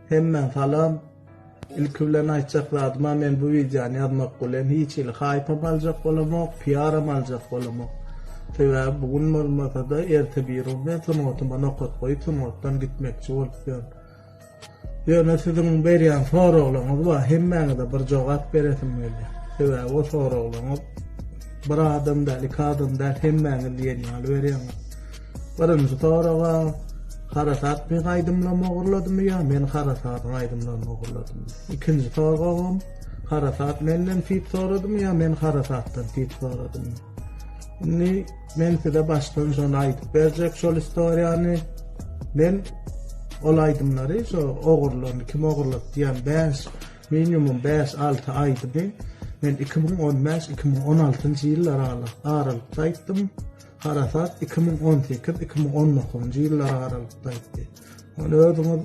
Hemen falan ilkülen aytacaklardıma men bu videonu yazmak bolen hiç il haypam alacak bolamok, piyaram alacak bolamok. Tebe bugün olmasa da erte bir ben tunotuma nokot koyup tunottan gitmekçi olup yani sizin beriyan sorularınız var. Hemen de bir cevap veresim geldi. Tebe o sorularınız bir adam da, iki adam da hemen diyen yol veriyor. Birinci soruğa harasat mı aydımlama uğurladım ya? Men harasatın aydımlama uğurladım. İkinci soruğa harasat menden fit soradım ya? Men harasattan fit soradım. Ni men size baştan sona aytıp verecek şol istoriyany. Men olaydımları so oğurlandı, kim oğurladı diyen 5 minimum 5-6 aydı men 2015-2016 yıllar aralıkta ayttım. Harasat 2018-2019 yıllar aralıkta ayttı. Onu özünüz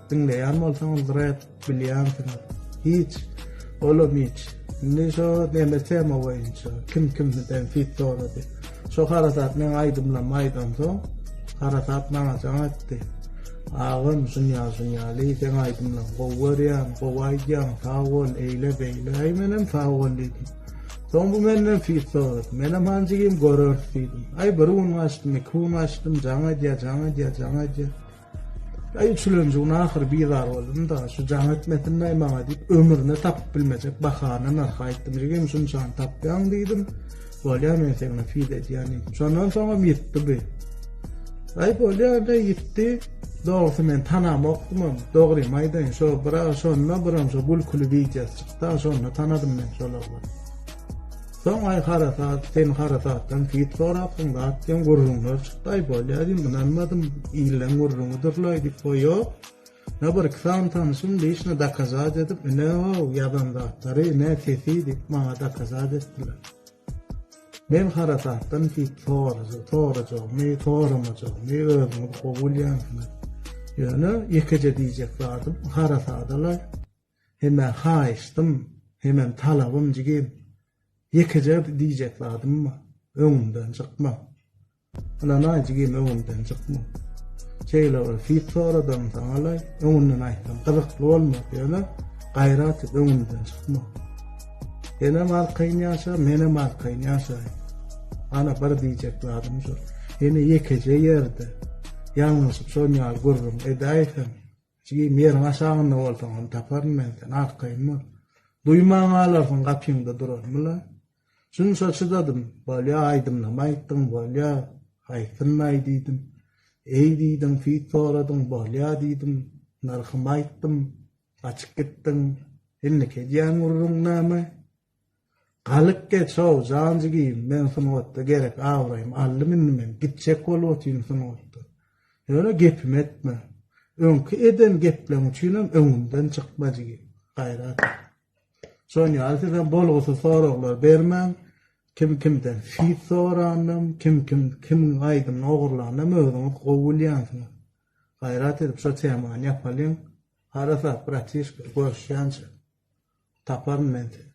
dinleyen olsanız ret bilyansınız. Hiç oğlum hiç. Ne so demetema boyunca kim fit soradı. So harasat men aydımlamaydan so harasat bana çanattı. Ağım sunya sen aydımla kovvaryan, kovayyan, favol, eyle beyle, aymenem favol dedim. Son bu menden fit soradı. Menem hancıgim görür dedim. Ay bir açtım, iki açtım, cana diya. Ay üçülümcü ona ahır bizar oldum da şu canet metinle bana deyip ömrüne tap bilmeyecek bakanın arka jigim şunu can tapyan dedim. Böyle men sana fit et yani. Sonra yetti be. Ay böyle yetti. Doğrusu men tanamoktum. Doğru maydan şu bira sonra biram şu bulkulu videosu çıktı. Sonra tanıdım men şolarla. Son ay harasattan fit sorapsın da atyan gurrunlar çıktı. Ay böyle dedim anlamadım. İyilen gurrunudurlar deyip koyup. Ne bir kısan tanışım deyişine da kaza dedim. Ne o yadan da atları ne sesi deyip bana da kaza ettiler. Men harasattan fit soracağım, ne soramayacağım, ne özümü kovulyansın. Yani yekece diyeceklerdim, harasadalar. Hemen haiştim, hemen talabım cigim. Yekece diyeceklerdim mi? Önümden çıkma. Ana cigim önümden çıkma. Şeyler fit soradım sanalar, önümden ayttam. Kırıklı olma yani, gayrat et önümden çıkma. Enem arkayın yaşa, menem arkayın yaşa. Ana bir diyeceklerdim şu. Yine yekece yerde. Yalnız sonyal gurrum edayfen. Çünkü yerin aşağında olsan taparım ben sen arkayın mı? Duyman alarsan kapıyımda durur mu la? Şunu saçıdadım. Böyle aydımlamaydım, böyle aytınmaydım. Ey dedim, fit soradım, böyle dedim. Narkımaydım, açık gittim. Şimdi kediyen vururum nama. Kalık geç o, zancı giyim. Ben sana otta gerek avrayım. Allım men gidecek ol otayım sana otta. Öyle gepim etme. Önkü eden geplen uçuyla önümden çıkmacı gibi. Gayrat. Sonra altından bol olsa sorular vermem. Kimden fit soranım, kim aydın oğurlanım, özümü kovulyansın. Gayrat edip şu teman yapalım. Harasat pratik görüşence. Taparım ben.